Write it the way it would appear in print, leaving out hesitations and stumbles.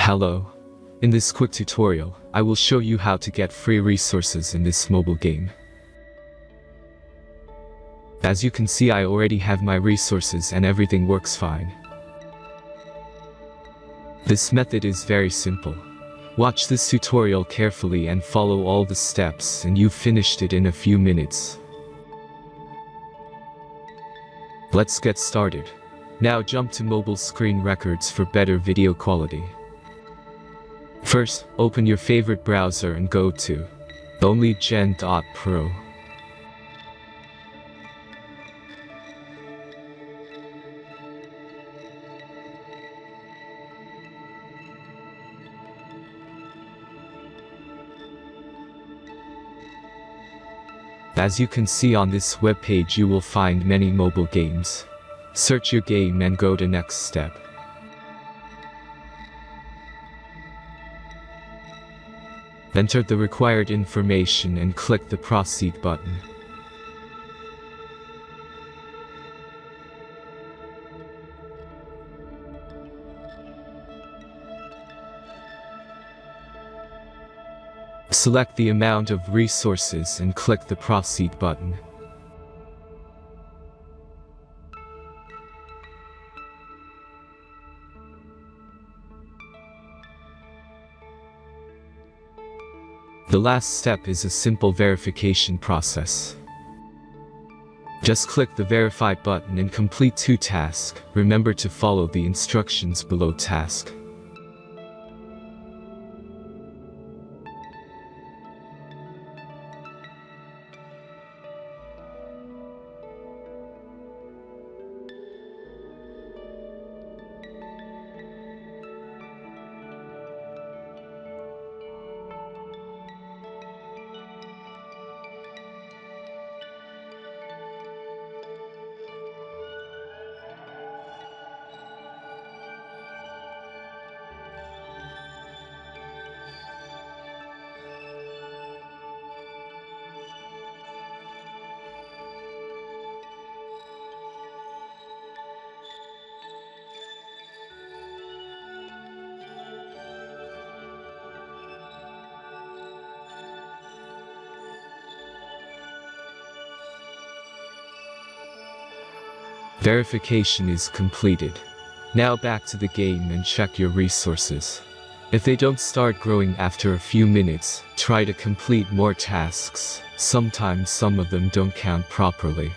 Hello. In this quick tutorial, I will show you how to get free resources in this mobile game. As you can see, I already have my resources and everything works fine. This method is very simple. Watch this tutorial carefully and follow all the steps and you've finished it in a few minutes. Let's get started. Now jump to mobile screen records for better video quality. First, open your favorite browser and go to onlygen.pro. As you can see on this web page, you will find many mobile games. Search your game and go to next step. Enter the required information and click the proceed button. Select the amount of resources and click the proceed button. The last step is a simple verification process. Just click the verify button and complete 2 tasks. Remember to follow the instructions below task. Verification is completed. Now back to the game and check your resources. If they don't start growing after a few minutes, try to complete more tasks. Sometimes some of them don't count properly.